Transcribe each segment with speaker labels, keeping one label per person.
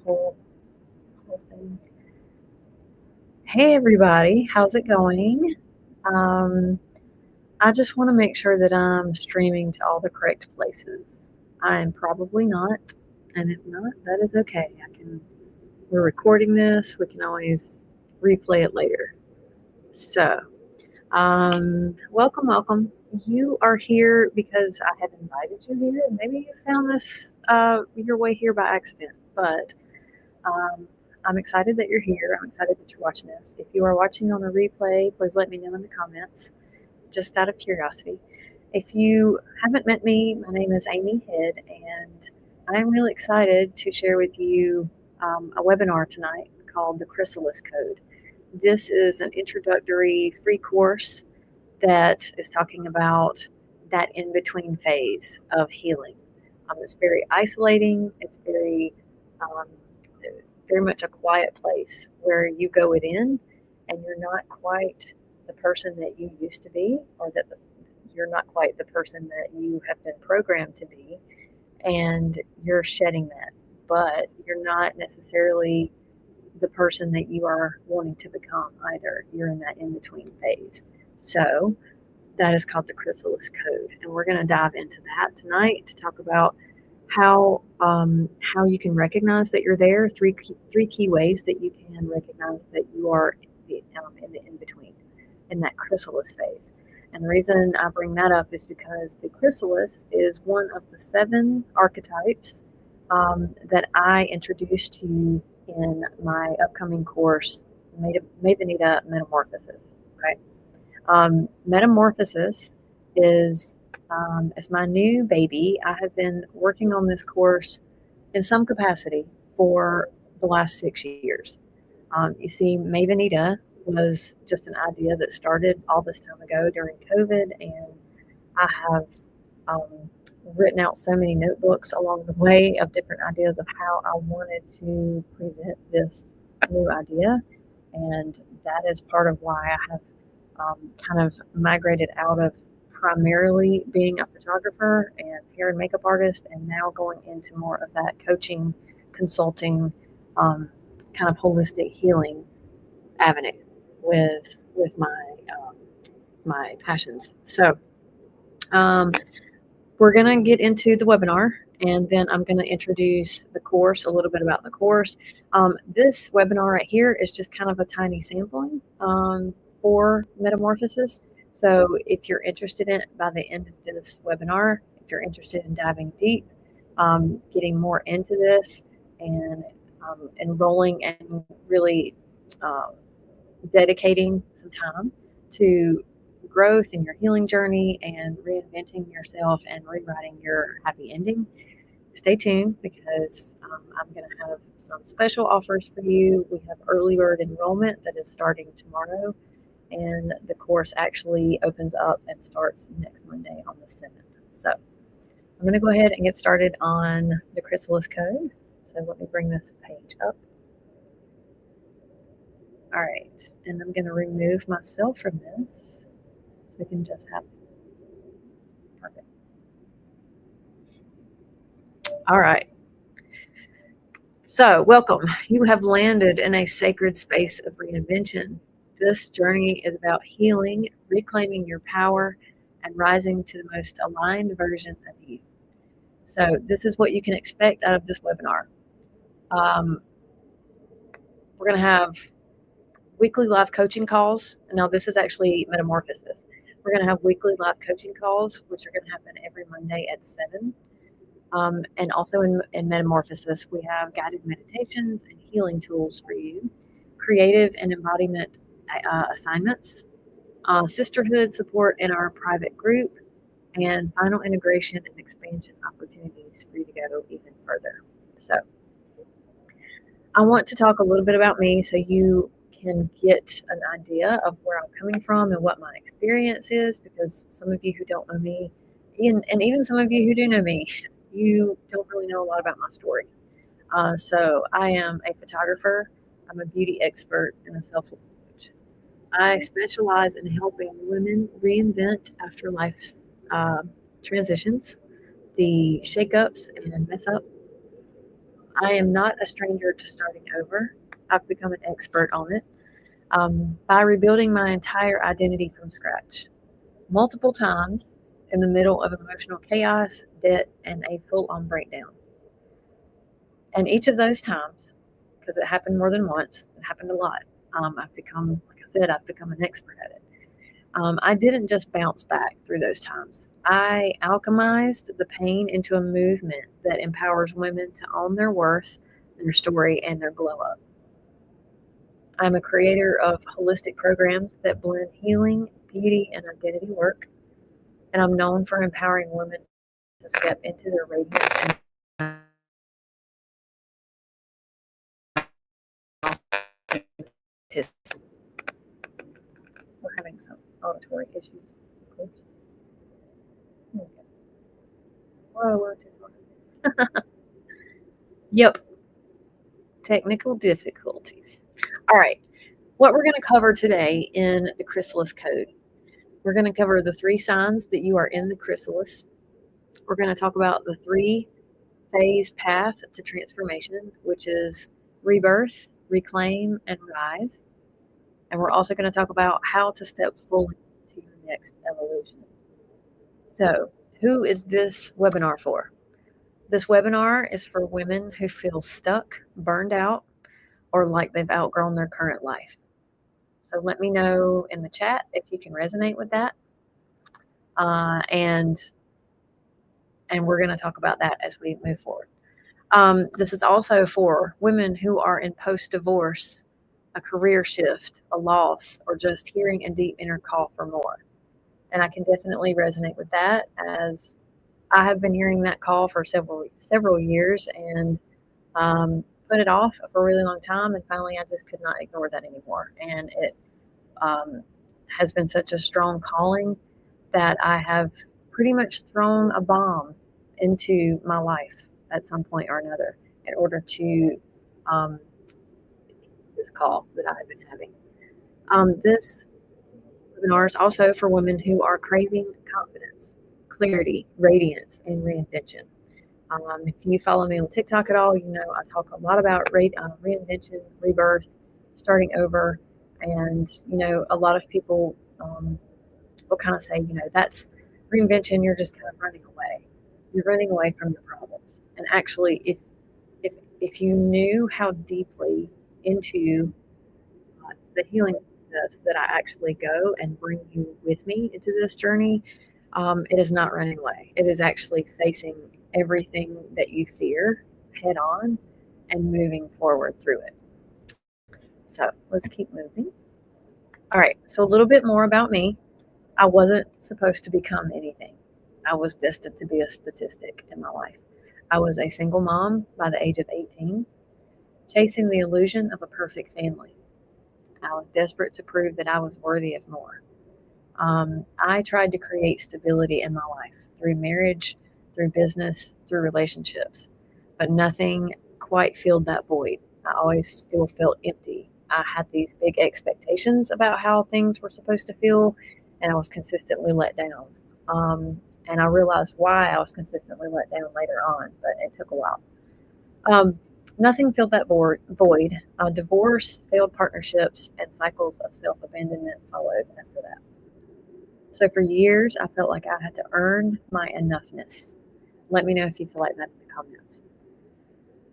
Speaker 1: whole thing. Hey everybody, how's it going? Um, I just want to make sure that I'm streaming to all the correct places. I am probably not, and if not, that is okay. We're recording this. We can always replay it later. So, welcome. You are here because I have invited you here, and maybe you found this your way here by accident, but Um, I'm excited that you're here. I'm excited that you're watching this. If you are watching on a replay, please let me know in the comments, just out of curiosity. If you haven't met me, my name is Amy Head, and I'm really excited to share with you a webinar tonight called the Chrysalis Code. This is an introductory free course that is talking about that in between phase of healing. It's very isolating. It's um, very much a quiet place where you go within and you're not quite the person that you used to be, or you're not quite the person that you have been programmed to be, and you're shedding that. But you're not necessarily the person that you are wanting to become either. You're in that in between phase. So that is called the Chrysalis Code, and we're going to dive into that tonight to talk about how you can recognize that you're there. Three key ways that you can recognize that you are in the in between, in that chrysalis phase. And the reason I bring that up is because the chrysalis is one of the 7 archetypes that I introduced to you in my upcoming course, Mavenita Metamorphosis. Okay. Metamorphosis is as my new baby. I have been working on this course in some capacity for the last 6 years. You see, Mavenita was just an idea that started all this time ago during COVID, and I have um, written out so many notebooks along the way of different ideas of how I wanted to present this new idea, and that is part of why I have kind of migrated out of primarily being a photographer and hair and makeup artist, and now going into more of that coaching, consulting, um, kind of holistic healing avenue with my passions. So um, we're gonna get into the webinar, and then I'm gonna introduce the course, a little bit about the course. This webinar right here is just kind of a tiny sampling for Metamorphosis. So if you're interested in it by the end of this webinar, if you're interested in diving deep, getting more into this, and enrolling and really uh, dedicating some time to growth in your healing journey and reinventing yourself and rewriting your happy ending, stay tuned, because I'm going to have some special offers for you. We have early bird enrollment that is starting tomorrow, and the course actually opens up and starts next Monday on the 7th. So I'm going to go ahead and get started on the Chrysalis Code. So let me bring this page up. All right, and I'm going to remove myself from this so we can just have perfect. All right. So, welcome. You have landed in a sacred space of reinvention. This journey is about healing, reclaiming your power, and rising to the most aligned version of you. So, this is what you can expect out of this webinar. We're going to have weekly live coaching calls. Now, this is actually Metamorphosis. We're going to have weekly live coaching calls, which are going to happen every Monday at 7. And also in Metamorphosis, we have guided meditations and healing tools for you, creative and embodiment assignments, sisterhood support in our private group, and final integration and expansion opportunities for you to go even further. So I want to talk a little bit about me so you can get an idea of where I'm coming from and what my experience is, because some of you who don't know me, and even some of you who do know me, you don't really know a lot about my story. So I am a photographer, I'm a beauty expert, and a self-help coach. I specialize in helping women reinvent after life's transitions, the shakeups and mess up. I am not a stranger to starting over. I've become an expert on it by rebuilding my entire identity from scratch, multiple times in the middle of emotional chaos, debt, and a full on breakdown. And each of those times, because it happened more than once, it happened a lot, I've become, like I said, I've become an expert at it. I didn't just bounce back through those times. I alchemized the pain into a movement that empowers women to own their worth, their story, and their glow up. I'm a creator of holistic programs that blend healing, beauty, and identity work, and I'm known for empowering women to step into their radiance and authenticity. We're having some auditory issues, of course. Okay. Whoa, we're too far. Yep, technical difficulties. All right, what we're going to cover today in the Chrysalis Code. We're going to cover the 3 signs that you are in the chrysalis. We're going to talk about the 3-phase path to transformation, which is rebirth, reclaim, and rise. And we're also going to talk about how to step fully to your next evolution. So, who is this webinar for? This webinar is for women who feel stuck, burned out, or like they've outgrown their current life. So let me know in the chat if you can resonate with that. And we're going to talk about that as we move forward. This is also for women who are in post-divorce, a career shift, a loss, or just hearing a deep inner call for more. And I can definitely resonate with that, as I have been hearing that call for several years and put it off for a really long time. And finally, I just could not ignore that anymore. And it has been such a strong calling that I have pretty much thrown a bomb into my life at some point or another in order to this call that I have been having. This webinar is also for women who are craving confidence, clarity, radiance, and reinvention. If you follow me on TikTok at all, you know I talk a lot about reinvention, rebirth, starting over, and a lot of people will kind of say, that's reinvention. You're just kind of running away. You're running away from your problems. And actually, if you knew how deeply into the healing process that I actually go and bring you with me into this journey, it is not running away. It is actually facing everything that you fear head on and moving forward through it. So let's keep moving. All right, so a little bit more about me. I wasn't supposed to become anything. I was destined to be a statistic in my life. I was a single mom by the age of 18, chasing the illusion of a perfect family. I was desperate to prove that I was worthy of more. I tried to create stability in my life through marriage, through business, through relationships, but nothing quite filled that void. I always still felt empty. I had these big expectations about how things were supposed to feel, and I was consistently let down. And I realized why I was consistently let down later on, but it took a while. Nothing filled that void. Divorce, failed partnerships, and cycles of self-abandonment followed after that. So for years, I felt like I had to earn my enoughness. Let me know if you feel like that in the comments.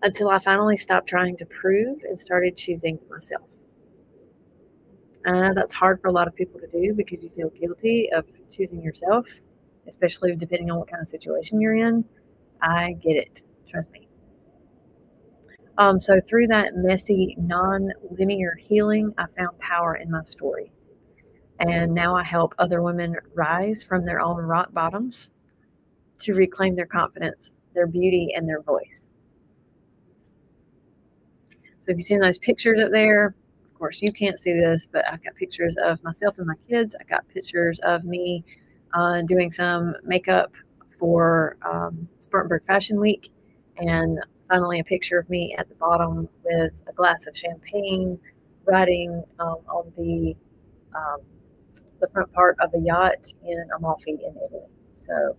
Speaker 1: Until I finally stopped trying to prove and started choosing myself. I know that's hard for a lot of people to do because you feel guilty of choosing yourself, especially depending on what kind of situation you're in. I get it. Trust me. So through that messy, non-linear healing, I found power in my story. And now I help other women rise from their own rock bottoms to reclaim their confidence, their beauty, and their voice. So if you've seen those pictures up there, of course you can't see this, but I've got pictures of myself and my kids. I got pictures of me doing some makeup for Spartanburg Fashion Week, and finally a picture of me at the bottom with a glass of champagne riding on the front part of a yacht in Amalfi in Italy. So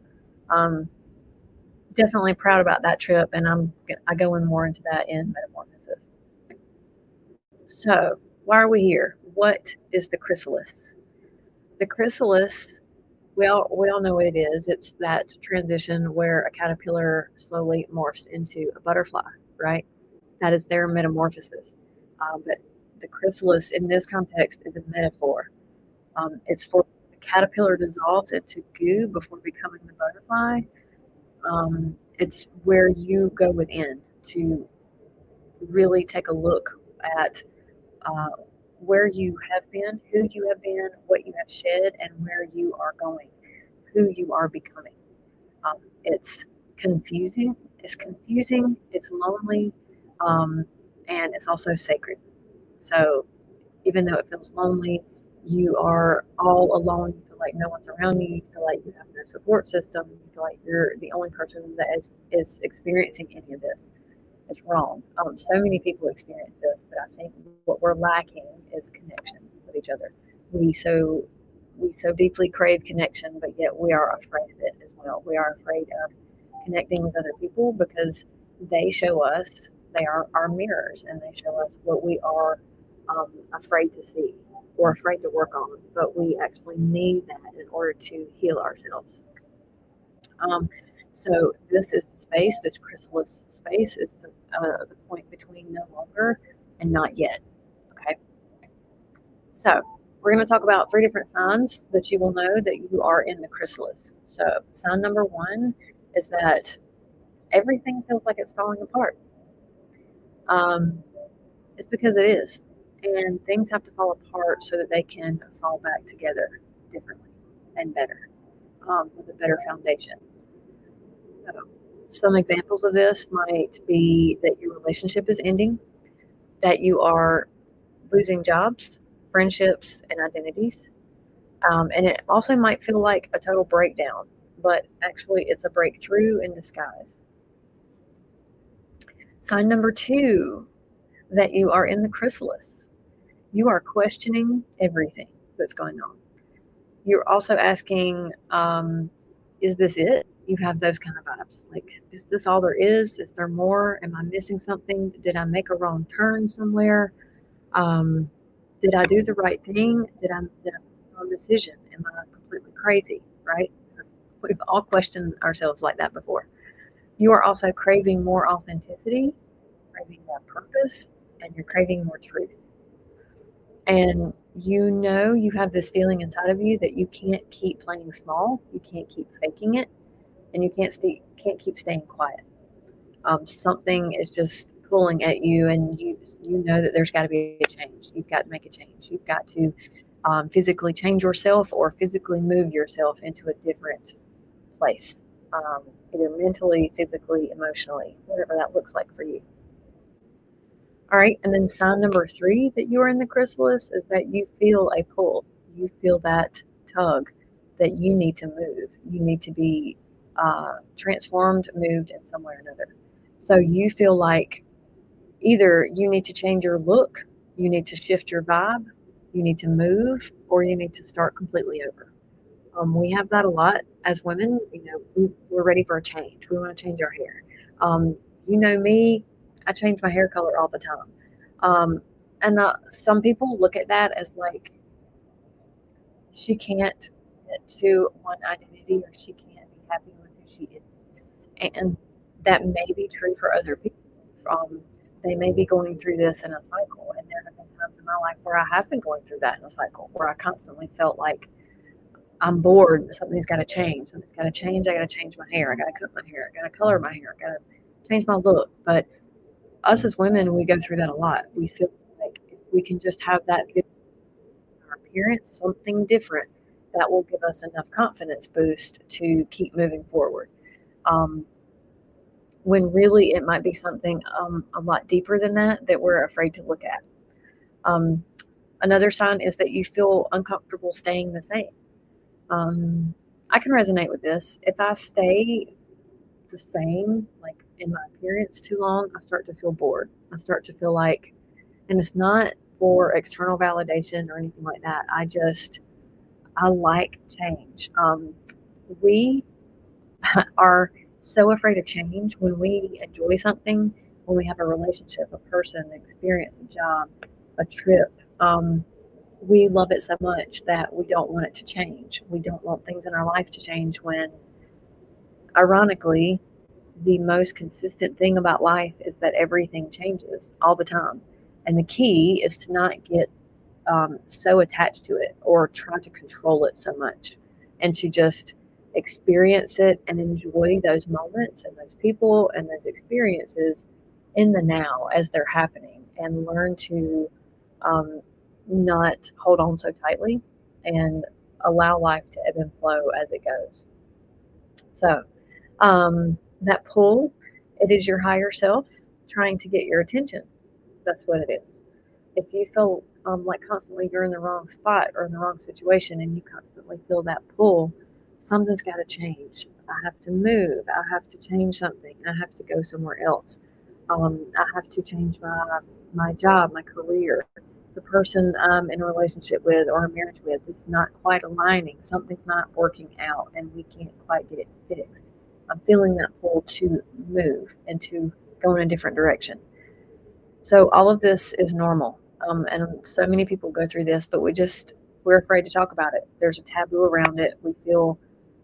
Speaker 1: definitely proud about that trip, and I go in more into that in Metamorphosis. So, why are we here? What is the chrysalis? The chrysalis, we all know what it is. It's that transition where a caterpillar slowly morphs into a butterfly, right? That is their metamorphosis. But the chrysalis in this context is a metaphor. It's for the caterpillar dissolves into goo before becoming the butterfly. It's where you go within to really take a look at uh, where you have been, who you have been, what you have shed, and where you are going, who you are becoming. It's confusing. It's confusing. It's lonely, um, and it's also sacred. So even though it feels lonely, you are all alone. You feel like no one's around you. You feel like you have no support system. You feel like you're the only person that is experiencing any of this. It's wrong. So many people experience this, but I think what we're lacking is connection with each other. We so we so deeply crave connection, but yet we are afraid of it as well. We are afraid of connecting with other people because they show us, they are our mirrors, and they show us what we are afraid to see or afraid to work on. But we actually need that in order to heal ourselves. Um, so this is the space, this chrysalis space is the point between no longer and not yet. Okay. So we're going to talk about 3 different signs that you will know that you are in the chrysalis. So sign number 1 is that everything feels like it's falling apart. Um, it's because it is. And things have to fall apart so that they can fall back together differently and better, with a better foundation. Some examples of this might be that your relationship is ending, that you are losing jobs, friendships, and identities. And it also might feel like a total breakdown, but actually, it's a breakthrough in disguise. Sign number 2, that you are in the chrysalis. You are questioning everything that's going on. You're also asking, is this it? You have those kind of vibes. Like, is this all there is? Is there more? Am I missing something? Did I make a wrong turn somewhere? Um, did I do the right thing? Did I make a wrong decision? Am I completely crazy? Right? We've all questioned ourselves like that before. You are also craving more authenticity, craving more purpose, and you're craving more truth. And you know you have this feeling inside of you that you can't keep playing small, you can't keep faking it, and you can't keep staying quiet. Something is just pulling at you, and you know that there's got to be a change. You've got to make a change. You've got to physically change yourself or physically move yourself into a different place, either mentally, physically, emotionally, whatever that looks like for you. All right, and then sign number 3 that you are in the chrysalis is that you feel a pull. You feel that tug that you need to move. You need to be transformed, moved in some way or another. So you feel like either you need to change your look, you need to shift your vibe, you need to move, or you need to start completely over. We have that a lot as women. You know, we're ready for a change. We want to change our hair. You know me, I change my hair color all the time. And some people look at that as like she can't get to one identity or she can't be happy with who she is. And that may be true for other people. They may be going through this in a cycle. And there have been times in my life where I have been going through that in a cycle, where I constantly felt like I'm bored. Something's got to change. Something's got to change. I got to change my hair. I got to cut my hair. I got to color my hair. I got to change my look. But us as women, we go through that a lot. We feel like if we can just have that in our appearance, something different, that will give us enough confidence boost to keep moving forward. Um, when really it might be something a lot deeper than that that we're afraid to look at. Um, Another sign is that you feel uncomfortable staying the same. I can resonate with this. If I stay the same, like in my appearance too long, I start to feel bored. I start to feel like, and it's not for external validation or anything like that. I like change. We are so afraid of change. When we enjoy something, when we have a relationship, a person, an experience, a job, a trip, we love it so much that we don't want it to change. We don't want things in our life to change when, ironically, the most consistent thing about life is that everything changes all the time. And the key is to not get so attached to it or try to control it so much, and to just experience it and enjoy those moments and those people and those experiences in the now as they're happening, and learn to um, not hold on so tightly and allow life to ebb and flow as it goes. So, that pull, it is your higher self trying to get your attention. That's what it is. If you feel like constantly you're in the wrong spot or in the wrong situation, and you constantly feel that pull, something's got to change. I have to move. I have to change something. I have to go somewhere else. I have to change my job, my career. The person I'm in a relationship with or a marriage with is not quite aligning. Something's not working out, and we can't quite get it fixed. I'm feeling that pull to move and to go in a different direction. So all of this is normal. And so many people go through this, but we're afraid to talk about it. There's a taboo around it. We feel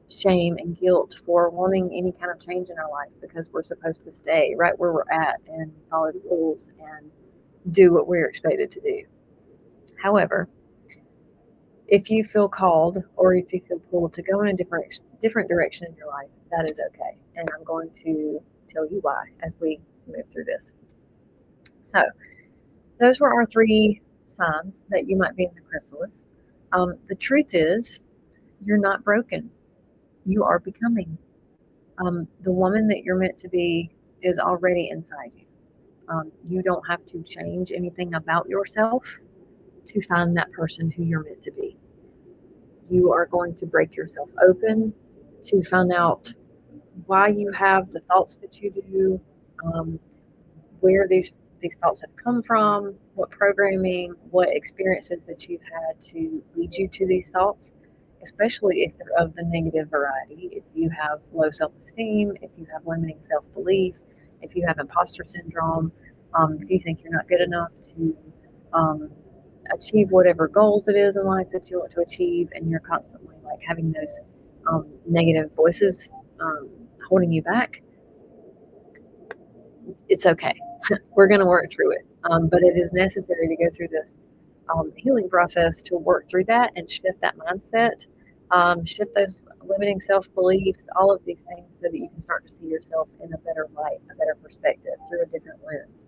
Speaker 1: shame and guilt for wanting any kind of change in our life because we're supposed to stay right where we're at and follow the rules and do what we're expected to do. However, if you feel called or if you feel pulled to go in a different direction in your life, that is okay. And I'm going to tell you why as we move through this. So, those were our three signs that you might be in the chrysalis. The truth is, you're not broken. You are becoming. The woman that you're meant to be is already inside you. You don't have to change anything about yourself to find that person who you're meant to be. You are going to break yourself open to find out why you have the thoughts that you do, um, where these thoughts have come from, what programming, what experiences that you've had to lead you to these thoughts, especially if they're of the negative variety. If you have low self esteem, if you have limiting self belief, if you have imposter syndrome, if you think you're not good enough to um, achieve whatever goals it is in life that you want to achieve, and you're constantly like having those negative voices um, holding you back, it's okay. We're going to work through it. But it is necessary to go through this healing process to work through that and shift that mindset, shift those limiting self beliefs, all of these things, so that you can start to see yourself in a better light, a better perspective, through a different lens,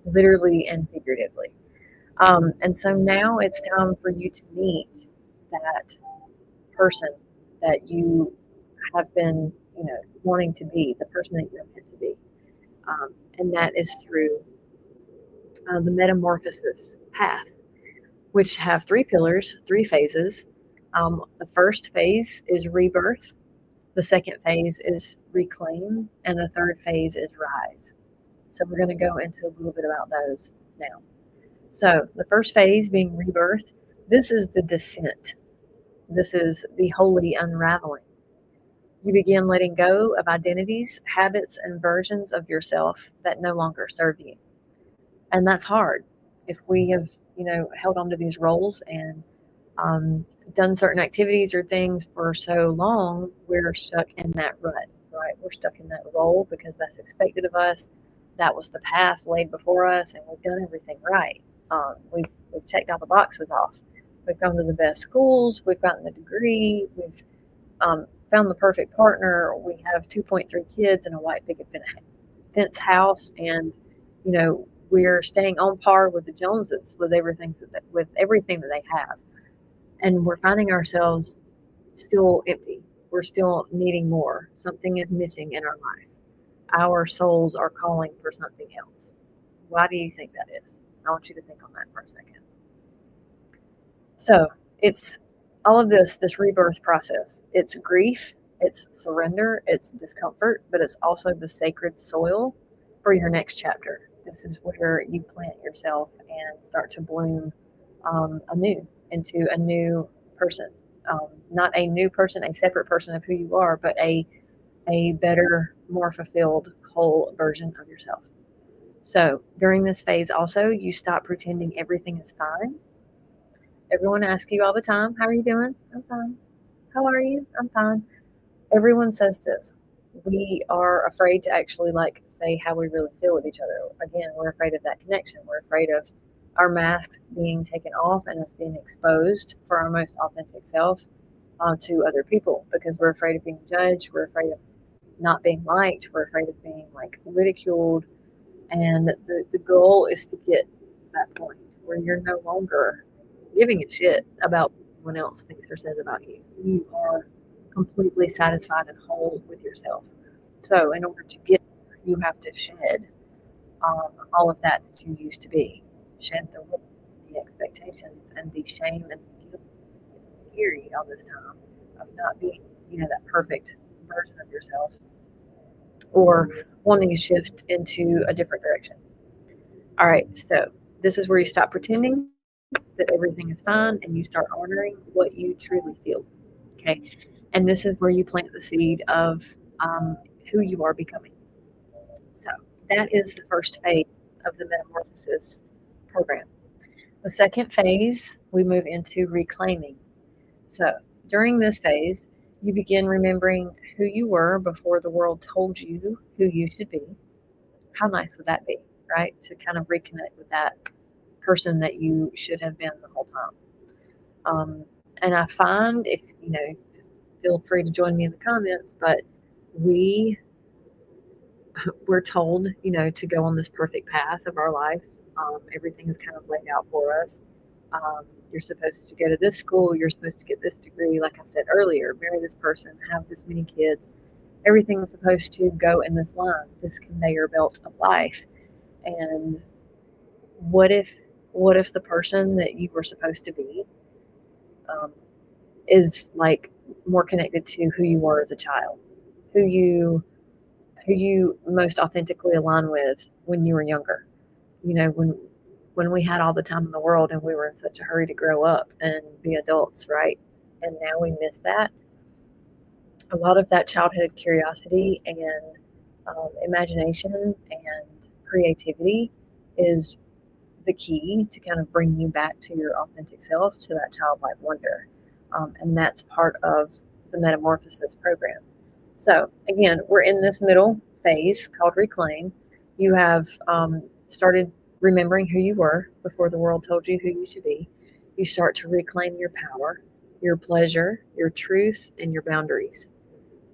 Speaker 1: literally and figuratively. And so now it's time for you to meet that person that you have been, wanting to be, the person that you're meant to be. And that is through the metamorphosis path, which have three pillars, three phases. The first phase is rebirth, the second phase is reclaim, and the third phase is rise. So we're going to go into a little bit about those now. So the first phase being rebirth, this is the descent. This is the holy unraveling. You begin letting go of identities, habits, and versions of yourself that no longer serve you. And that's hard. If we have, held on to these roles and done certain activities or things for so long, we're stuck in that rut, right? We're stuck in that role because that's expected of us. That was the path laid before us, and we've done everything right. We've checked all the boxes off. We've gone to the best schools. We've gotten the degree. We've found the perfect partner. We have 2.3 kids in a white picket fence house, and we're staying on par with the Joneses with everything that they have, and we're finding ourselves still empty. We're still needing more. Something is missing in our life. Our souls are calling for something else. Why do you think that is? I want you to think on that for a second. So it's all of this rebirth process. It's grief, it's surrender, it's discomfort, but it's also the sacred soil for your next chapter. This is where you plant yourself and start to bloom anew into a new person. Not a new person, a separate person of who you are, but a better more fulfilled, whole version of yourself. So during this phase, also, you stop pretending everything is fine. Everyone asks you all the time, "How are you doing?" "I'm fine." "How are you?" "I'm fine." Everyone says this. We are afraid to actually like say how we really feel with each other. Again, we're afraid of that connection. We're afraid of our masks being taken off and us being exposed for our most authentic self to other people because we're afraid of being judged. We're afraid of not being liked. We're afraid of being like ridiculed. And the goal is to get to that point where you're no longer giving a shit about what anyone else thinks or says about you. You are completely satisfied and whole with yourself. So, in order to get there, you have to shed all of that you used to be. Shed the expectations and the shame and the guilt that you carry all this time of not being, that perfect version of yourself or wanting to shift into a different direction. All right, so this is where you stop pretending that everything is fine and you start honoring what you truly feel. Okay, and this is where you plant the seed of who you are becoming. So that is the first phase of the metamorphosis program. The second phase, we move into reclaiming. So during this phase, you begin remembering who you were before the world told you who you should be. How nice would that be, right? To kind of reconnect with that person that you should have been the whole time. And I find if, feel free to join me in the comments, but we we're told, to go on this perfect path of our life. Everything is kind of laid out for us. You're supposed to go to this school. You're supposed to get this degree. Like I said earlier, marry this person, have this many kids. Everything is supposed to go in this line, this conveyor belt of life. And what if the person that you were supposed to be um, is like more connected to who you were as a child, who you most authentically align with when you were younger. When we had all the time in the world and we were in such a hurry to grow up and be adults, right? And now we miss that. A lot of that childhood curiosity and imagination and creativity is the key to kind of bring you back to your authentic self, to that childlike wonder. And that's part of the metamorphosis program. So, again, we're in this middle phase called reclaim. You have started remembering who you were before the world told you who you should be. You start to reclaim your power, your pleasure, your truth, and your boundaries.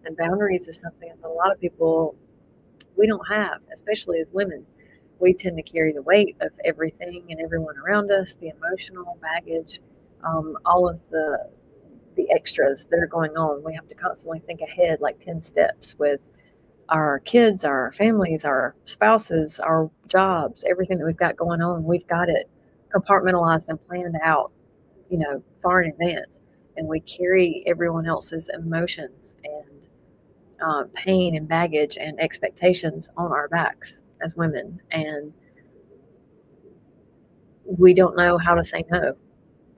Speaker 1: And boundaries is something that a lot of people we don't have, especially as women. We tend to carry the weight of everything and everyone around us, the emotional baggage, all of the extras that are going on. We have to constantly think ahead, like 10 steps with our kids, our families, our spouses, our jobs, everything that we've got going on. We've got it compartmentalized and planned out, far in advance. And we carry everyone else's emotions and pain and baggage and expectations on our backs as women. And we don't know how to say no.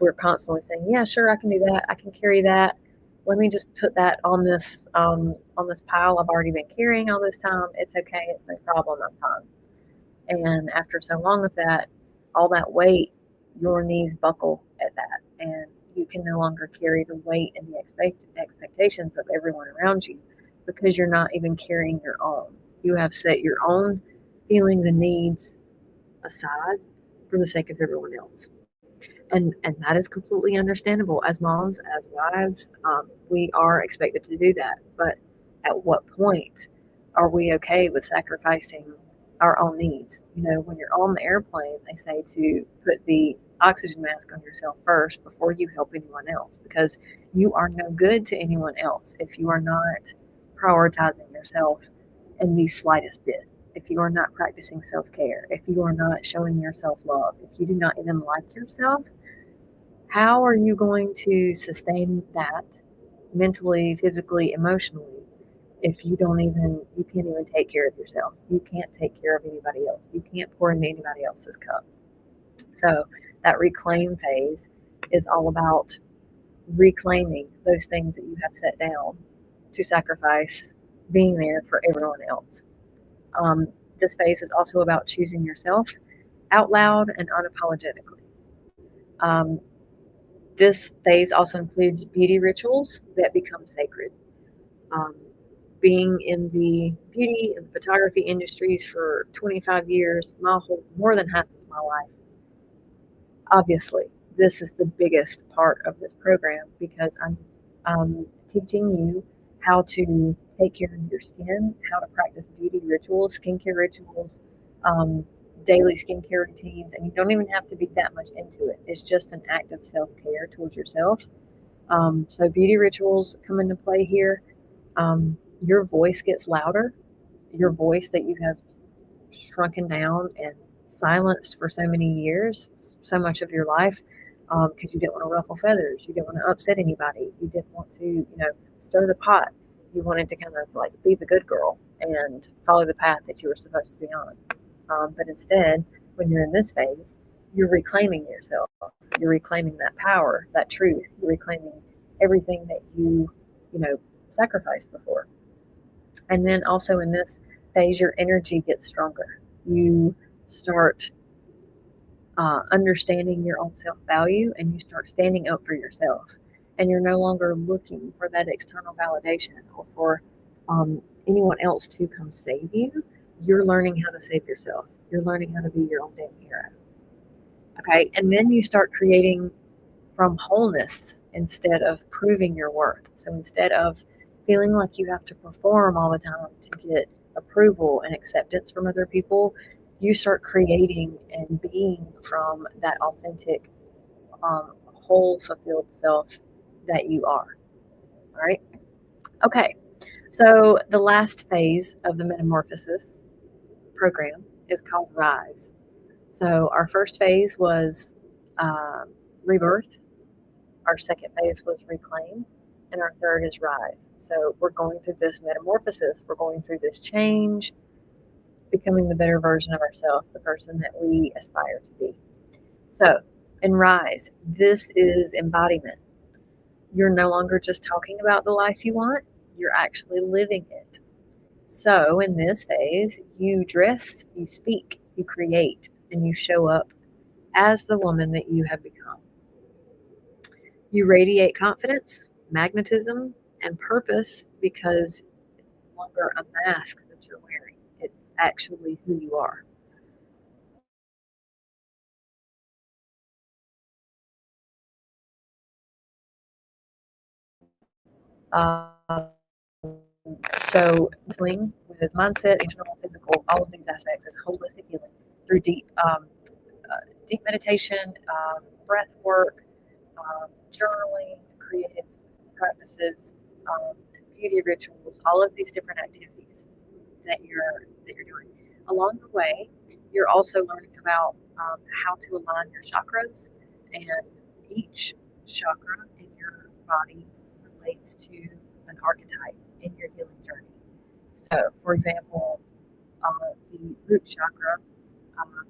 Speaker 1: We're constantly saying, "Yeah, sure, I can do that. I can carry that. Let me just put that on this pile I've already been carrying all this time. It's okay. It's no problem. I'm fine." And after so long of that, all that weight, your knees buckle at that, and you can no longer carry the weight and the expectations of everyone around you because you're not even carrying your own. You have set your own feelings and needs aside for the sake of everyone else. And that is completely understandable. As moms, as wives, we are expected to do that. But at what point are we okay with sacrificing our own needs? When you're on the airplane, they say to put the oxygen mask on yourself first before you help anyone else, because you are no good to anyone else if you are not prioritizing yourself in the slightest bit. If you are not practicing self-care, if you are not showing yourself love, if you do not even like yourself, how are you going to sustain that mentally, physically, emotionally if you can't even take care of yourself? You can't take care of anybody else. You can't pour into anybody else's cup. So that reclaim phase is all about reclaiming those things that you have set down to sacrifice being there for everyone else. This phase is also about choosing yourself out loud and unapologetically. Um, this phase also includes beauty rituals that become sacred. Um, being in the beauty and photography industries for 25 years, more than half of my life, obviously, this is the biggest part of this program because I'm teaching you how to take care of your skin, how to practice beauty rituals, skincare rituals, um, daily skincare routines, and you don't even have to be that much into it. It's just an act of self care towards yourself. So, beauty rituals come into play here. Your voice gets louder, your voice that you have shrunken down and silenced for so many years, so much of your life, because you didn't want to ruffle feathers, you didn't want to upset anybody, you didn't want to, stir the pot. You wanted to kind of like be the good girl and follow the path that you were supposed to be on. But instead, when you're in this phase, you're reclaiming yourself. You're reclaiming that power, that truth. You're reclaiming everything that you know, sacrificed before. And then also in this phase, your energy gets stronger. You start understanding your own self value and you start standing up for yourself. And you're no longer looking for that external validation or for anyone else to come save you. You're learning how to save yourself. You're learning how to be your own damn hero. Okay. And then you start creating from wholeness instead of proving your worth. So instead of feeling like you have to perform all the time to get approval and acceptance from other people, you start creating and being from that authentic, whole, fulfilled self that you are. All right. Okay. So the last phase of the metamorphosis program is called Rise. So our first phase was uh, rebirth. Our second phase was reclaim, and our third is rise. So we're going through this metamorphosis, we're going through this change, becoming the better version of ourselves, the person that we aspire to be. So, in rise, this is embodiment. You're no longer just talking about the life you want, you're actually living it. So, in this phase, you dress, you speak, you create, and you show up as the woman that you have become. You radiate confidence, magnetism, and purpose because it's no longer a mask that you're wearing. It's actually who you are. Um, so, healing with mindset, emotional, physical, all of these aspects is holistic healing through deep meditation, breath work, journaling, creative practices, beauty rituals, all of these different activities that you're doing. Along the way, you're also learning about how to align your chakras, and each chakra in your body relates to an archetype in your healing journey. So, for example, the root chakra um,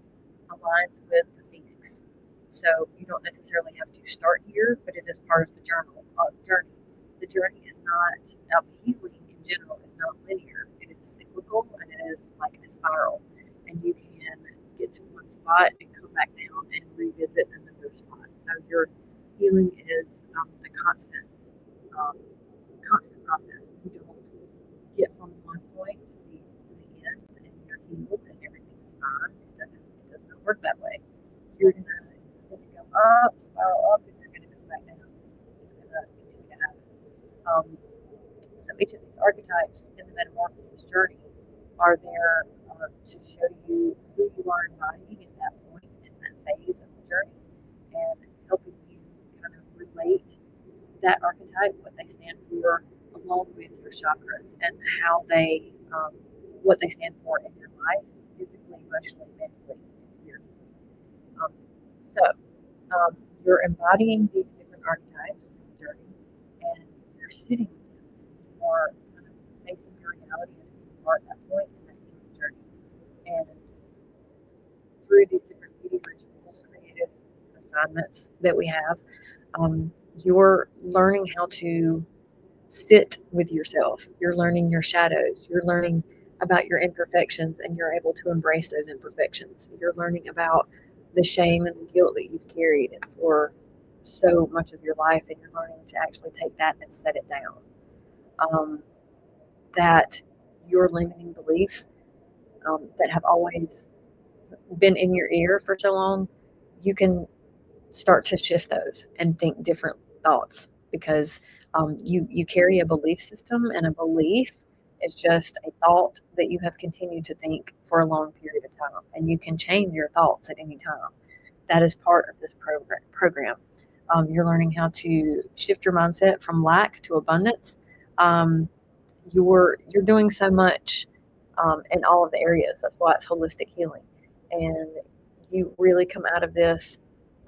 Speaker 1: aligns with the phoenix. So you don't necessarily have to start here, but it is part of the journey. The journey is not healing in general is not linear. It is cyclical and it is like a spiral. And you can get to one spot and come back down and revisit another spot. So your healing is a um, constant process. You don't get from one point to the end and you're healed and everything is fine. It does not work that way. You're gonna go up, spiral up, and you're gonna come back down. It's gonna continue to happen. Um, so each of these archetypes in the metamorphosis journey are there to show you who you are embodying at that point in that phase of the journey, and helping you kind of relate that archetype, what they stand for, along with your chakras and how what they stand for in your life, physically, emotionally, mentally, and spiritually. Um, so you're embodying these different archetypes through the journey, and you're sitting with them. You are kind of facing your reality of who you are at that point in that healing journey. And through these different beauty rituals, creative assignments that we have, you're learning how to sit with yourself. You're learning your shadows. You're learning about your imperfections, and you're able to embrace those imperfections. You're learning about the shame and the guilt that you've carried for so much of your life, and you're learning to actually take that and set it down. That your limiting beliefs that have always been in your ear for so long, you can start to shift those and think different thoughts, because you carry a belief system, and a belief is just a thought that you have continued to think for a long period of time, and you can change your thoughts at any time. That is part of this program. You're learning how to shift your mindset from lack to abundance. Um, you're doing so much in all of the areas. That's why it's holistic healing, and you really come out of this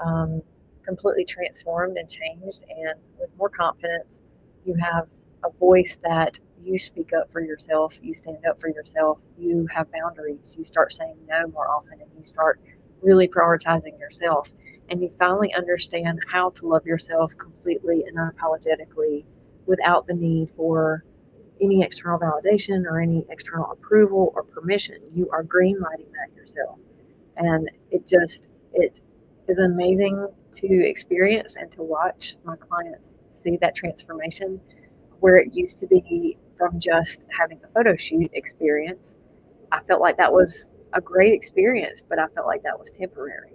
Speaker 1: um, completely transformed and changed, and with more confidence. You have a voice that you speak up for yourself. You stand up for yourself. You have boundaries. You start saying no more often, and you start really prioritizing yourself. And you finally understand how to love yourself completely and unapologetically without the need for any external validation or any external approval or permission. You are green lighting that yourself. And it is amazing to experience and to watch my clients see that transformation, where it used to be from just having a photo shoot experience. I felt like that was a great experience, but I felt like that was temporary.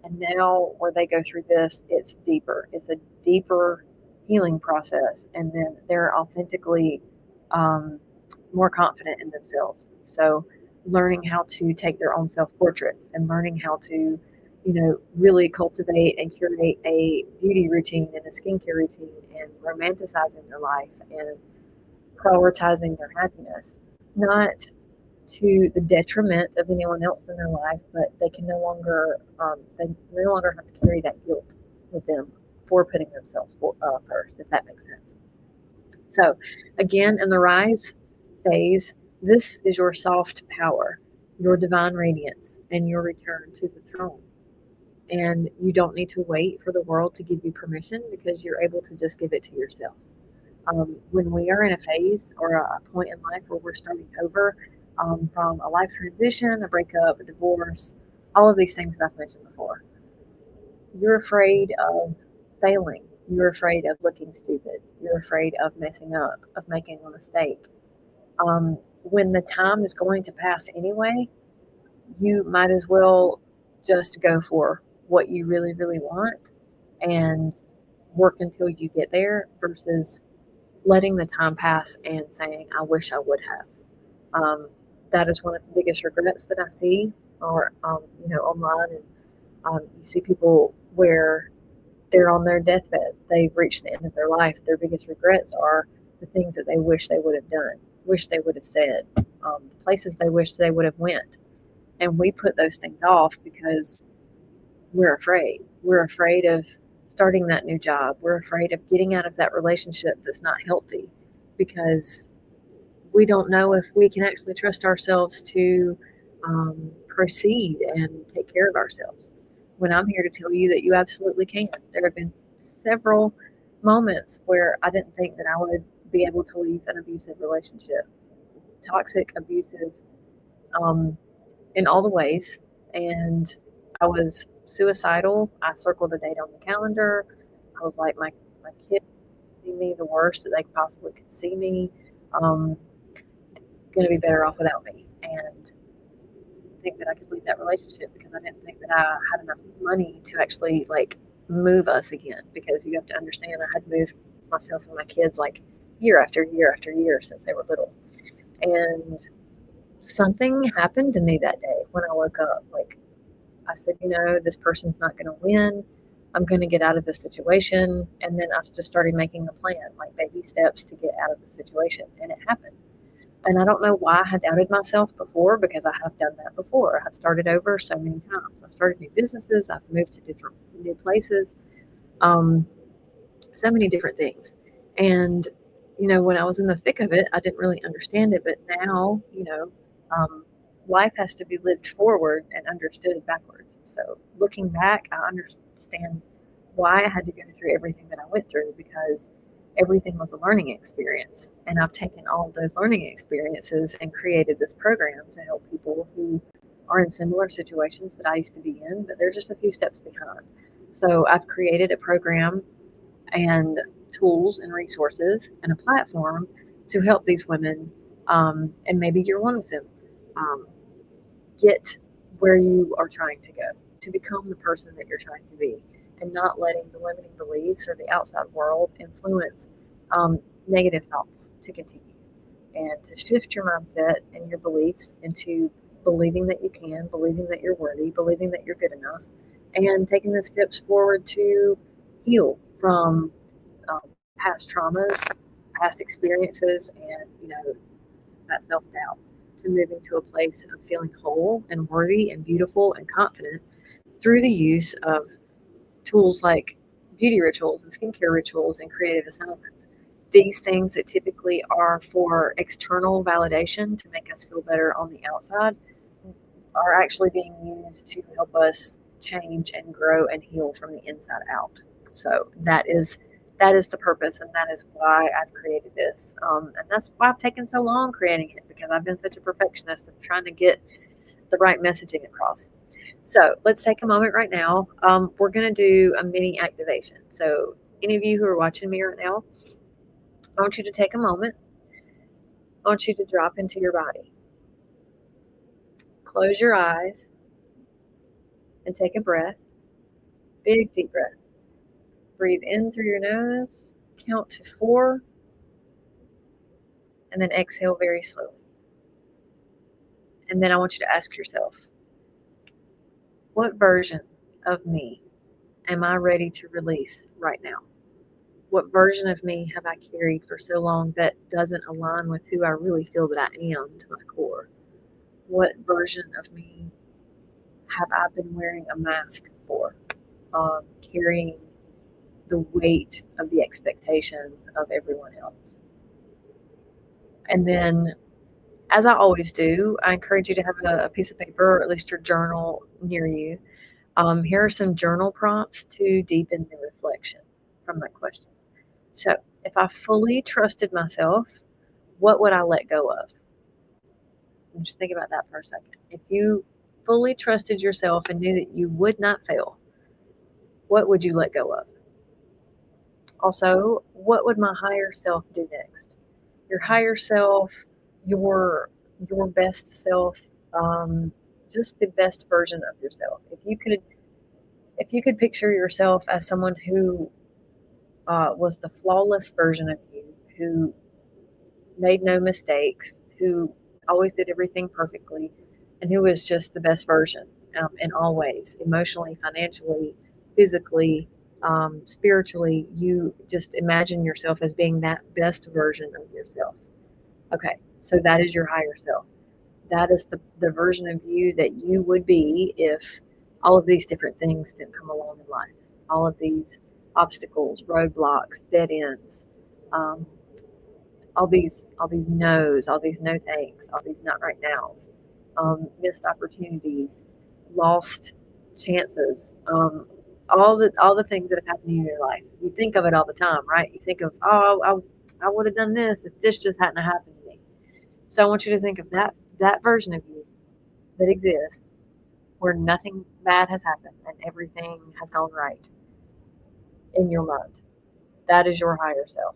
Speaker 1: And now, where they go through this, it's deeper. It's a deeper healing process, and then they're authentically um, more confident in themselves. So, learning how to take their own self portraits, and learning how to, really cultivate and curate a beauty routine and a skincare routine, and romanticizing their life and prioritizing their happiness, not to the detriment of anyone else in their life, but they no longer have to carry that guilt with them for putting themselves first, if that makes sense. So, again, in the rise phase, this is your soft power, your divine radiance, and your return to the throne. And you don't need to wait for the world to give you permission, because you're able to just give it to yourself. When we are in a phase or a point in life where we're starting over, from a life transition, a breakup, a divorce, all of these things that I've mentioned before, you're afraid of failing. You're afraid of looking stupid. You're afraid of messing up, of making a mistake. When the time is going to pass anyway, you might as well just go for what you really, really want and work until you get there, versus letting the time pass and saying, I wish I would have. That is one of the biggest regrets that I see, or online, and you see people where they're on their deathbed, they've reached the end of their life. Their biggest regrets are the things that they wish they would have done, wish they would have said, the places they wish they would have went, and we put those things off because we're afraid. We're afraid of starting that new job. We're afraid of getting out of that relationship that's not healthy, because we don't know if we can actually trust ourselves to proceed and take care of ourselves. When I'm here to tell you that you absolutely can. There have been several moments where I didn't think that I would be able to leave an abusive relationship, toxic, abusive, in all the ways. And I was suicidal. I circled a date on the calendar. I was like, my kids see me the worst that they possibly could see me. Um, going to be better off without me. And think that I could leave that relationship, because I didn't think that I had enough money to actually move us again, because you have to understand I had moved myself and my kids year after year after year since they were little. And something happened to me that day when I woke up. I said, this person's not going to win. I'm going to get out of this situation. And then I just started making a plan, baby steps to get out of the situation. And it happened. And I don't know why I had doubted myself before, because I have done that before. I've started over so many times. I've started new businesses. I've moved to different new places, so many different things. And, when I was in the thick of it, I didn't really understand it. But now, life has to be lived forward and understood backwards. So looking back, I understand why I had to go through everything that I went through, because everything was a learning experience. And I've taken all of those learning experiences and created this program to help people who are in similar situations that I used to be in, but they're just a few steps behind. So I've created a program and tools and resources and a platform to help these women, and maybe you're one of them, um, get where you are trying to go, to become the person that you're trying to be, and not letting the limiting beliefs or the outside world influence negative thoughts to continue. And to shift your mindset and your beliefs into believing that you can, believing that you're worthy, believing that you're good enough, and taking the steps forward to heal from past traumas, past experiences, and that self doubt, to moving to a place of feeling whole and worthy and beautiful and confident through the use of tools like beauty rituals and skincare rituals and creative assignments. These things that typically are for external validation to make us feel better on the outside are actually being used to help us change and grow and heal from the inside out. So that is the purpose, and that is why I've created this, and that's why I've taken so long creating it, because I've been such a perfectionist of trying to get the right messaging across. So let's take a moment right now. We're going to do a mini activation. So any of you who are watching me right now, I want you to take a moment. I want you to drop into your body. Close your eyes and take a breath. Big, deep breath. Breathe in through your nose, count to 4, and then exhale very slowly. And then I want you to ask yourself, what version of me am I ready to release right now? What version of me have I carried for so long that doesn't align with who I really feel that I am to my core? What version of me have I been wearing a mask for? Carrying the weight of the expectations of everyone else. And then, as I always do, I encourage you to have a piece of paper or at least your journal near you. Here are some journal prompts to deepen the reflection from that question. So, if I fully trusted myself, what would I let go of? Just think about that for a second. If you fully trusted yourself and knew that you would not fail, what would you let go of? Also, what would my higher self do next? Your higher self, your your best self, just the best version of yourself. If you could picture yourself as someone who was the flawless version of you, who made no mistakes, who always did everything perfectly, and who was just the best version in all ways, emotionally, financially, physically, spiritually. You just imagine yourself as being that best version of yourself. Okay, so that is your higher self. That is the version of you that you would be if all of these different things didn't come along in life. All of these obstacles, roadblocks, dead ends, um, all these no's, all these no thanks, all these not right nows, missed opportunities, lost chances, all the things that have happened in your life. You think of it all the time, right? You think of, oh, I would have done this if this just hadn't happened to me. So I want you to think of that version of you that exists where nothing bad has happened and everything has gone right in your mind. That is your higher self.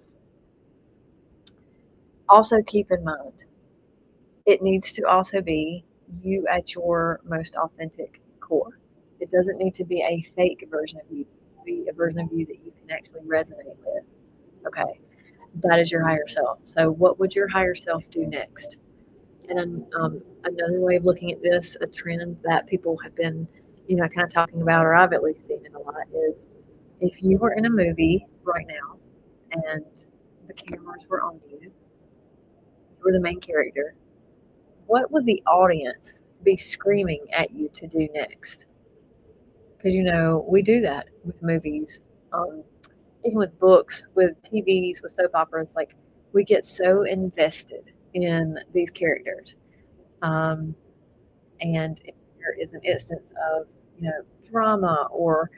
Speaker 1: Also, keep in mind, it needs to also be you at your most authentic core. It doesn't need to be a fake version of you. It needs to be a version of you that you can actually resonate with. Okay, that is your higher self. So, what would your higher self do next? And another way of looking at this, a trend that people have been, kind of talking about, or I've at least seen it a lot, is if you were in a movie right now and the cameras were on you, you were the main character, what would the audience be screaming at you to do next? Because we do that with movies, um, even with books, with TVs, with soap operas. Like, we get so invested in these characters, um, and if there is an instance of drama or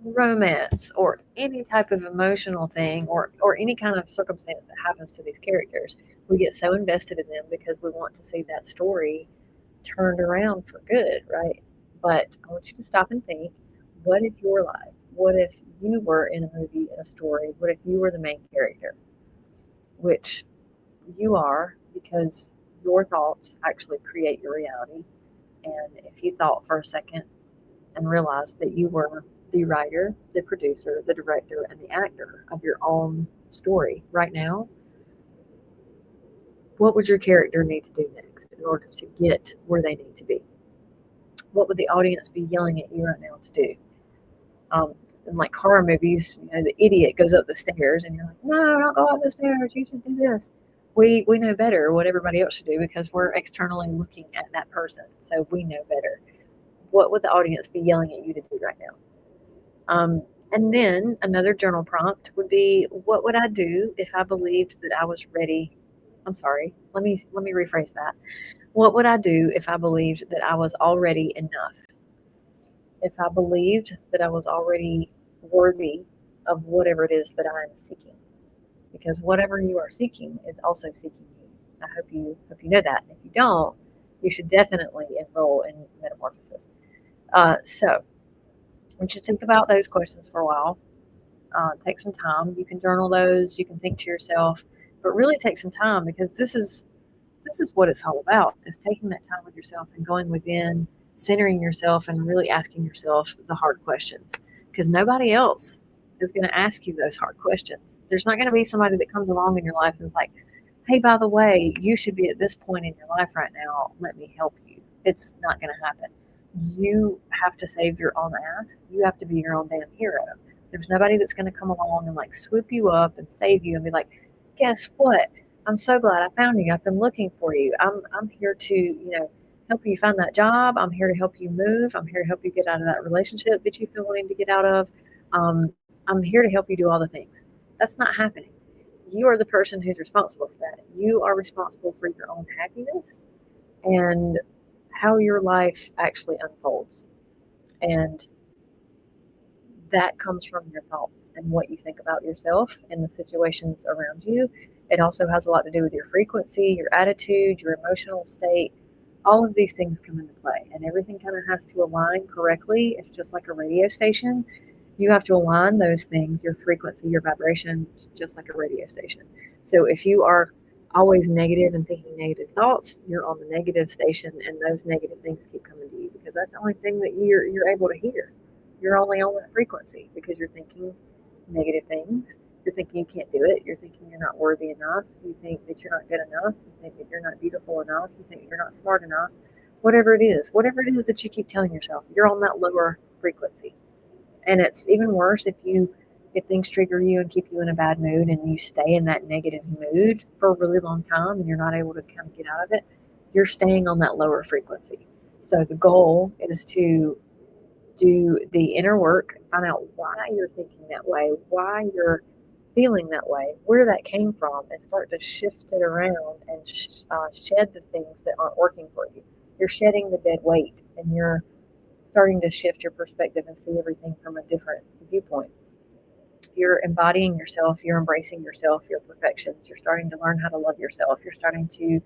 Speaker 1: romance or any type of emotional thing or any kind of circumstance that happens to these characters, we get so invested in them because we want to see that story turned around for good, right? But I want you to stop and think, what if your life, what if you were in a movie, in a story, what if you were the main character? Which you are, because your thoughts actually create your reality. And if you thought for a second and realized that you were the writer, the producer, the director, and the actor of your own story right now, what would your character need to do next in order to get where they need to be? What would the audience be yelling at you right now to do? In like horror movies, the idiot goes up the stairs, and you're like, "No, don't go up the stairs. You should do this." We know better what everybody else should do because we're externally looking at that person, so we know better. What would the audience be yelling at you to do right now? And then another journal prompt would be, what would I do if I believed that I was ready? I'm sorry. Let me rephrase that. What would I do if I believed that I was already enough? If I believed that I was already worthy of whatever it is that I am seeking, because whatever you are seeking is also seeking you. I hope you know that. And if you don't, you should definitely enroll in Metamorphosis. So, I want you to think about those questions for a while. Take some time. You can journal those. You can think to yourself, but really take some time because this is what it's all about, is taking that time with yourself and going within, centering yourself and really asking yourself the hard questions, because nobody else is going to ask you those hard questions. There's not going to be somebody that comes along in your life and is like, hey, by the way, you should be at this point in your life right now, let me help you. It's not going to happen. You have to save your own ass. You have to be your own damn hero. There's nobody that's going to come along and like swoop you up and save you and be like, guess what, I'm so glad I found you. I've been looking for you. I'm here to, help you find that job. I'm here to help you move. I'm here to help you get out of that relationship that you feel wanting to get out of. I'm here to help you do all the things. That's not happening. You are the person who's responsible for that. You are responsible for your own happiness and how your life actually unfolds. And that comes from your thoughts and what you think about yourself and the situations around you. It also has a lot to do with your frequency, your attitude, your emotional state. All of these things come into play, and everything kind of has to align correctly. It's just like a radio station. You have to align those things, your frequency, your vibration, just like a radio station. So if you are always negative and thinking negative thoughts, you're on the negative station, and those negative things keep coming to you because that's the only thing that you're able to hear. You're only on that frequency because you're thinking negative things. You're thinking you can't do it. You're thinking you're not worthy enough. You think that you're not good enough. You think that you're not beautiful enough. You think you're not smart enough. Whatever it is that you keep telling yourself, you're on that lower frequency. And it's even worse if things trigger you and keep you in a bad mood and you stay in that negative mood for a really long time and you're not able to kind of get out of it, you're staying on that lower frequency. So the goal is to do the inner work, find out why you're thinking that way, why you're feeling that way, where that came from, and start to shift it around and shed the things that aren't working for you. You're shedding the dead weight and you're starting to shift your perspective and see everything from a different viewpoint. You're embodying yourself, you're embracing yourself, your perfections. You're starting to learn how to love yourself. You're starting to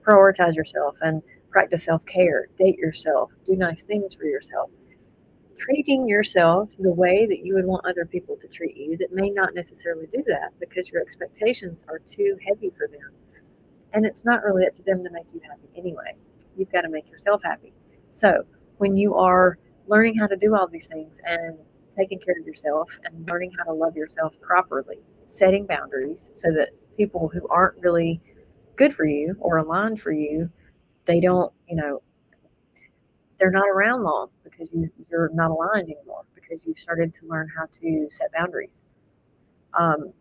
Speaker 1: prioritize yourself and practice self care, date yourself, do nice things for yourself. Treating yourself the way that you would want other people to treat you that may not necessarily do that because your expectations are too heavy for them. And it's not really up to them to make you happy anyway. You've got to make yourself happy. So when you are learning how to do all these things and taking care of yourself and learning how to love yourself properly, setting boundaries so that people who aren't really good for you or aligned for you, they don't, they're not around long because you're not aligned anymore because you've started to learn how to set boundaries. Um,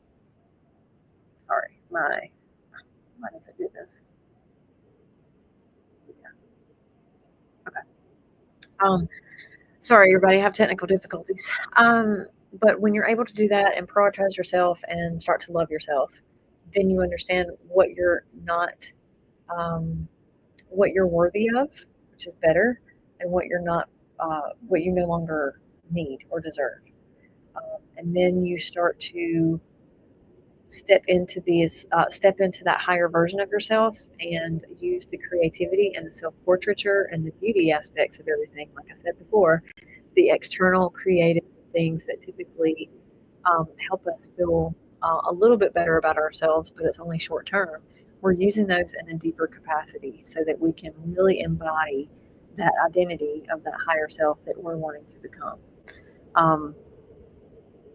Speaker 1: Sorry, why does it do this? Yeah, okay. Um, Sorry, everybody, I have technical difficulties. But when you're able to do that and prioritize yourself and start to love yourself, then you understand um, what you're worthy of, which is better, and what you're not, what you no longer need or deserve. And then you start to step into that higher version of yourself and use the creativity and the self-portraiture and the beauty aspects of everything. Like I said before, the external creative things that typically help us feel a little bit better about ourselves, but it's only short term. We're using those in a deeper capacity so that we can really embody that identity of that higher self that we're wanting to become.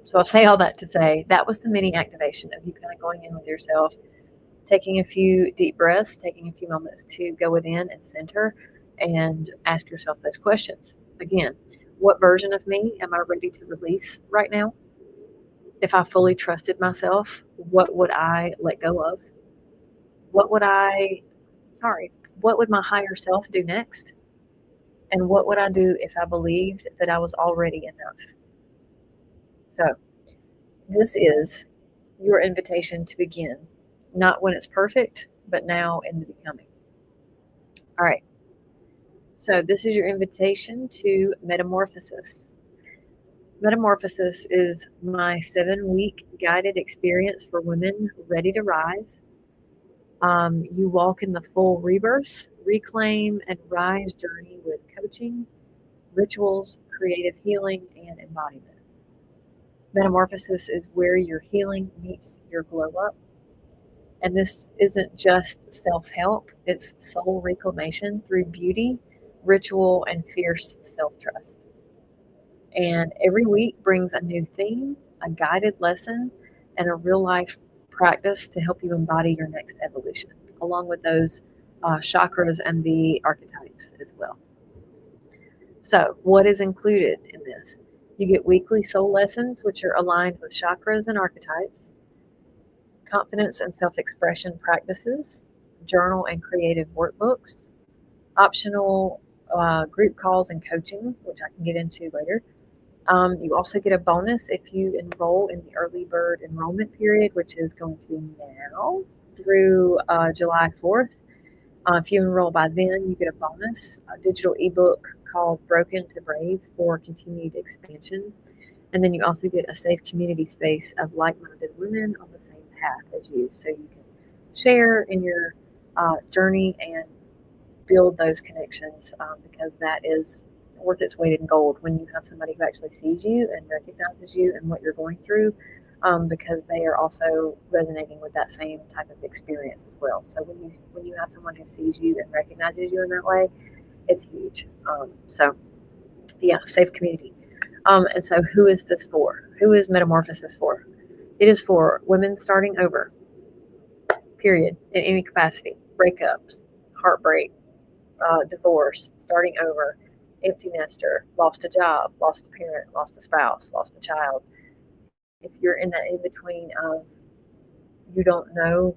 Speaker 1: So I'll say all that to say that was the mini activation of you kind of going in with yourself, taking a few deep breaths, taking a few moments to go within and center and ask yourself those questions. Again, what version of me am I ready to release right now? If I fully trusted myself, what would I let go of? What would what would my higher self do next? And what would I do if I believed that I was already enough? So, this is your invitation to begin, not when it's perfect, but now in the becoming. All right. So, this is your invitation to Metamorphosis. Metamorphosis is my 7-week guided experience for women ready to rise. You walk in the full rebirth, reclaim, and rise journey with coaching, rituals, creative healing, and embodiment. Metamorphosis is where your healing meets your glow up. And this isn't just self help, it's soul reclamation through beauty, ritual, and fierce self trust. And every week brings a new theme, a guided lesson, and a real life practice to help you embody your next evolution, along with those chakras and the archetypes as well. So, what is included in this? You get weekly soul lessons, which are aligned with chakras and archetypes, confidence and self expression practices, journal and creative workbooks, optional group calls and coaching, which I can get into later. You also get a bonus if you enroll in the early bird enrollment period, which is going to be now through July 4th. If you enroll by then, you get a bonus, a digital ebook called Broken to Brave for continued expansion. And then you also get a safe community space of like-minded women on the same path as you. So you can share in your journey and build those connections because that is worth its weight in gold when you have somebody who actually sees you and recognizes you and what you're going through because they are also resonating with that same type of experience as well. So when you have someone who sees you and recognizes you in that way, it's huge. So yeah, safe community. And so who is this for? Who is Metamorphosis for? It is for women starting over, period, in any capacity. Breakups, heartbreak, divorce, starting over, empty nester, lost a job, lost a parent, lost a spouse, lost a child. If you're in that in between of you don't know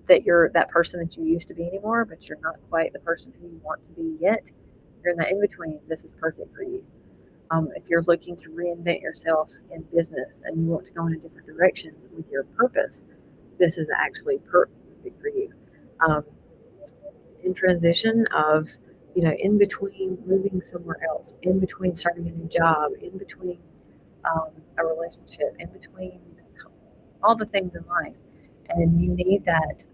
Speaker 1: that you're that person that you used to be anymore, but you're not quite the person who you want to be yet, you're in that in between, this is perfect for you. If you're looking to reinvent yourself in business and you want to go in a different direction with your purpose, this is actually perfect for you. In transition of, in between moving somewhere else, in between starting a new job, in between a relationship, in between all the things in life. And you need that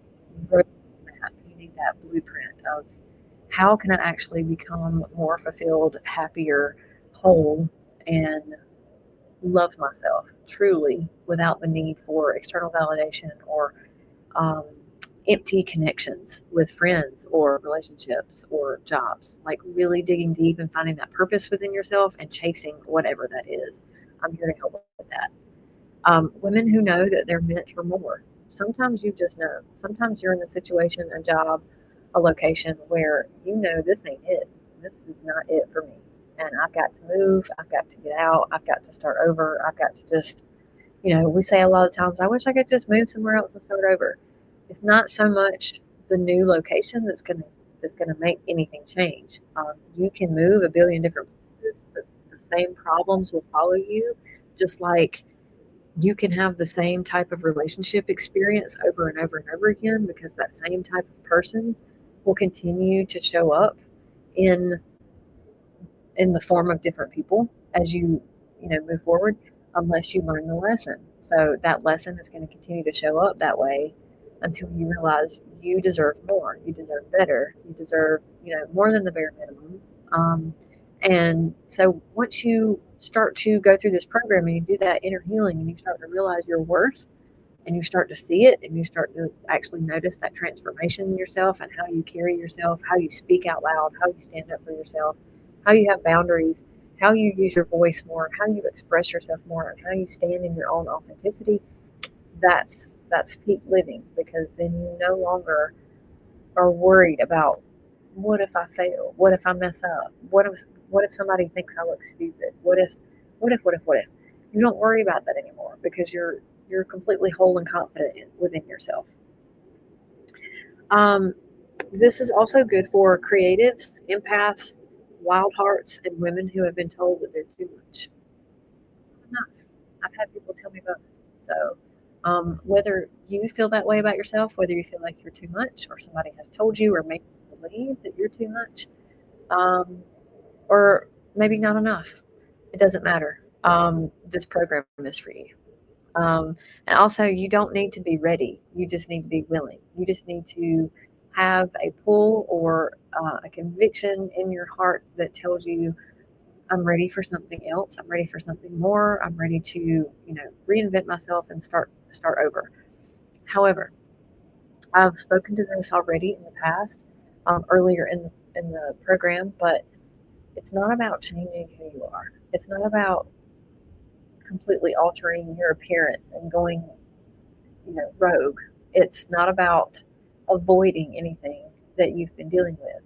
Speaker 1: roadmap, you need that blueprint of how can I actually become more fulfilled, happier, whole, and love myself truly without the need for external validation or empty connections with friends or relationships or jobs. Like really digging deep and finding that purpose within yourself and chasing whatever that is. I'm here to help with that. Women who know that they're meant for more. Sometimes you just know. Sometimes you're in a situation, a job, a location where you know this ain't it. This is not it for me. And I've got to move. I've got to get out. I've got to start over. I've got to just, we say a lot of times, I wish I could just move somewhere else and start over. It's not so much the new location that's gonna make anything change. You can move a billion different places, but the same problems will follow you, just like you can have the same type of relationship experience over and over and over again because that same type of person will continue to show up in the form of different people as you move forward unless you learn the lesson. So that lesson is going to continue to show up that way until you realize you deserve more, you deserve better, you deserve, more than the bare minimum. And so once you start to go through this program and you do that inner healing and you start to realize your worth and you start to see it and you start to actually notice that transformation in yourself and how you carry yourself, how you speak out loud, how you stand up for yourself, how you have boundaries, how you use your voice more, how you express yourself more, and how you stand in your own authenticity, that's peak living, because then you no longer are worried about what if I fail? What if I mess up? What if somebody thinks I look stupid? What if? You don't worry about that anymore because you're completely whole and confident within yourself. Um, this is also good for creatives, empaths, wild hearts, and women who have been told that they're too much. Enough. I've had people tell me both. So, whether you feel that way about yourself, whether you feel like you're too much, or somebody has told you or made you believe that you're too much, um, or maybe not enough, it doesn't matter. This program is for you. And also, you don't need to be ready. You just need to be willing. You just need to have a pull or a conviction in your heart that tells you, I'm ready for something else. I'm ready for something more. I'm ready to, reinvent myself and start over. However, I've spoken to this already in the past, earlier in the program, but it's not about changing who you are. It's not about completely altering your appearance and going, rogue. It's not about avoiding anything that you've been dealing with.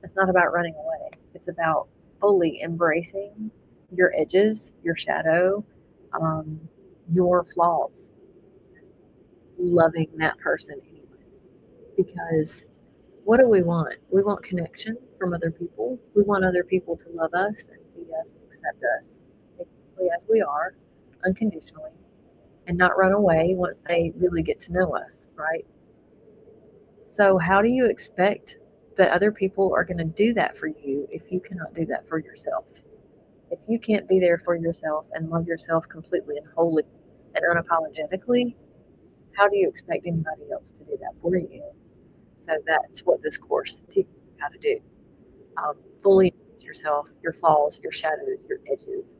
Speaker 1: It's not about running away. It's about fully embracing your edges, your shadow, um, your flaws, loving that person anyway. Because what do we want? We want connection from other people. We want other people to love us and see us and accept us exactly as we are, unconditionally, and not run away once they really get to know us, right? So, how do you expect that other people are going to do that for you if you cannot do that for yourself? If you can't be there for yourself and love yourself completely and wholly and unapologetically, how do you expect anybody else to do that for you? So, that's what this course teaches you how to do. Fully embrace yourself, your flaws, your shadows, your edges,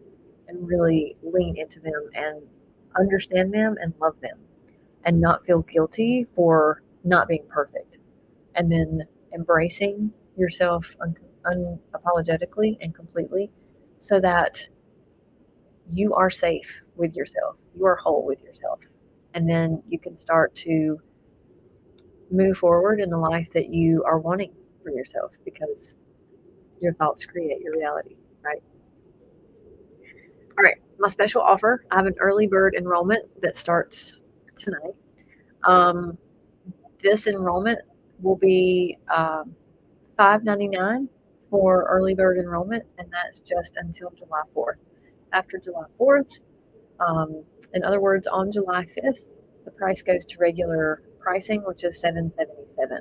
Speaker 1: and really lean into them and understand them and love them and not feel guilty for not being perfect. And then embracing yourself unapologetically and completely so that you are safe with yourself, you are whole with yourself. And then you can start to move forward in the life that you are wanting for yourself because your thoughts create your reality, right? All right, my special offer, I have an early bird enrollment that starts tonight. Um, this enrollment will be $5.99 for early bird enrollment, and that's just until July 4th. After July 4th, in other words, on July 5th, the price goes to regular pricing, which is $777.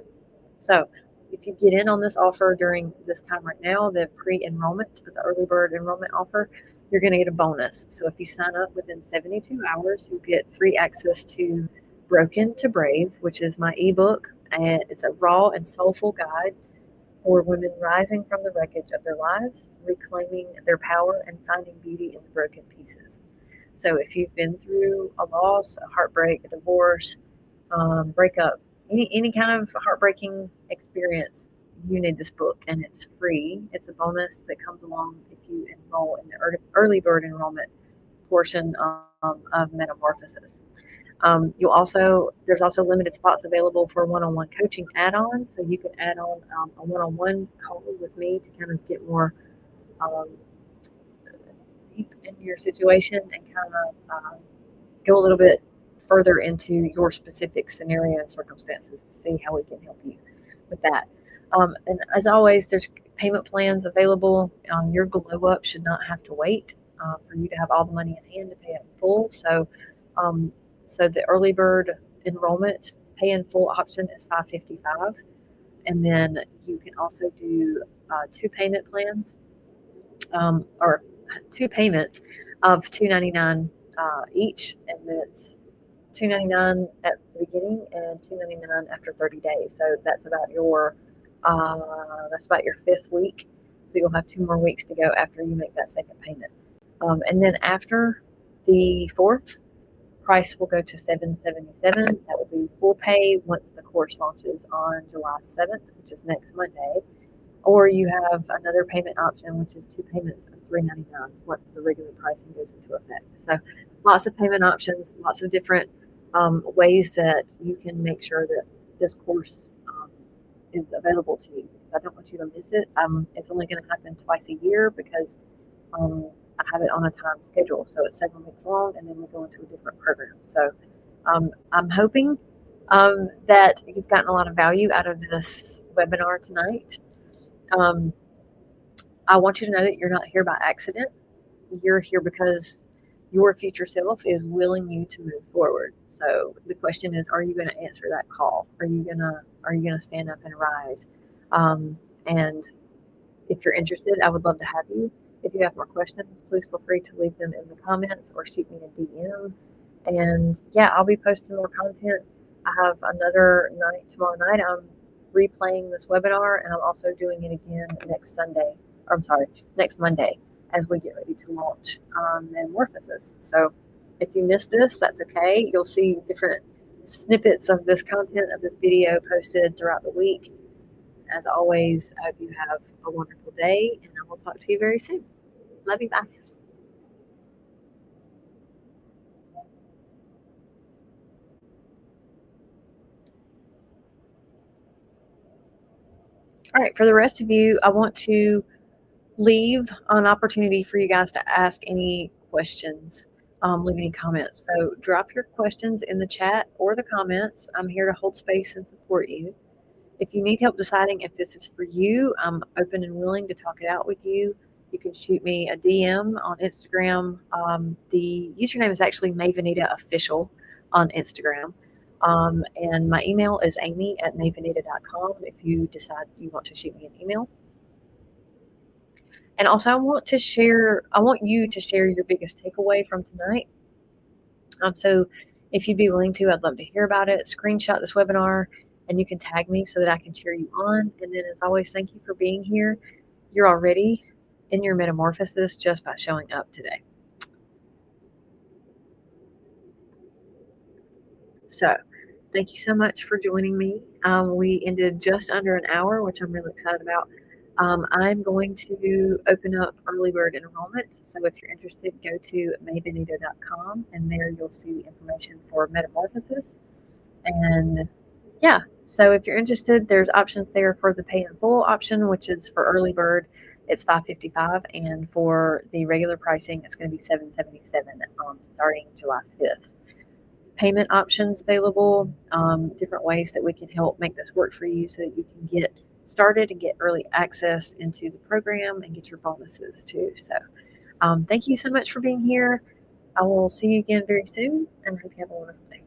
Speaker 1: So if you get in on this offer during this time right now, the pre-enrollment, the early bird enrollment offer, you're going to get a bonus. So if you sign up within 72 hours, you'll get free access to Broken to Brave, which is my ebook, and it's a raw and soulful guide for women rising from the wreckage of their lives, reclaiming their power, and finding beauty in the broken pieces. So if you've been through a loss, a heartbreak, a divorce, breakup, any kind of heartbreaking experience, you need this book, and it's free. It's a bonus that comes along if you enroll in the early bird enrollment portion of Metamorphosis. There's also limited spots available for one-on-one coaching add-ons, so you can add on a one-on-one call with me to kind of get more um, deep into your situation and kind of go a little bit further into your specific scenario and circumstances to see how we can help you with that. And as always, there's payment plans available. Your glow up should not have to wait for you to have all the money in hand to pay it in full. Um, so the early bird enrollment pay in full option is $555, and then you can also do two payment plans or two payments of $2.99 each, and then it's $2.99 at the beginning and $2.99 after 30 days. So that's about your fifth week. So you'll have 2 more weeks to go after you make that second payment. And then after the fourth, price will go to $777. That will be full pay once the course launches on July 7th, which is next Monday. Or you have another payment option, which is 2 payments of $399 once the regular pricing goes into effect. So lots of payment options, lots of different ways that you can make sure that this course is available to you, because I don't want you to miss it. It's only going to happen twice a year because I have it on a time schedule. So it's 7 weeks long, and then we go into a different program. So I'm hoping that you've gotten a lot of value out of this webinar tonight. I want you to know that you're not here by accident. You're here because your future self is willing you to move forward. So the question is, are you going to answer that call? Are you gonna stand up and rise? And if you're interested, I would love to have you. If you have more questions, please feel free to leave them in the comments or shoot me a DM. And yeah, I'll be posting more content. I have another night tomorrow night. I'm replaying this webinar, and I'm also doing it again next Monday, as we get ready to launch Metamorphosis. So if you missed this, that's okay. You'll see different snippets of this content of this video posted throughout the week. As always, I hope you have a wonderful day, and I will talk to you very soon. Love you. Bye. All right, for the rest of you, I want to leave an opportunity for you guys to ask any questions, leave any comments. So drop your questions in the chat or the comments. I'm here to hold space and support you. If you need help deciding if this is for you, I'm open and willing to talk it out with you. You can shoot me a DM on Instagram. The username is actually Mavenita Official on Instagram. And my email is amy@mavenita.com if you decide you want to shoot me an email. And also, I want you to share your biggest takeaway from tonight. So if you'd be willing to, I'd love to hear about it. Screenshot this webinar, and you can tag me so that I can cheer you on. And then, as always, thank you for being here. You're already in your metamorphosis just by showing up today. So thank you so much for joining me. We ended just under an hour, which I'm really excited about. I'm going to open up early bird enrollment. So if you're interested, go to mavenita.com, and there you'll see the information for Metamorphosis. And yeah, so if you're interested, there's options there for the pay in full option, which is for early bird, it's $555, and for the regular pricing, it's going to be $777 starting July 5th. Payment options available, different ways that we can help make this work for you so that you can get started and get early access into the program and get your bonuses too. So thank you so much for being here. I will see you again very soon, and I hope you have a wonderful day.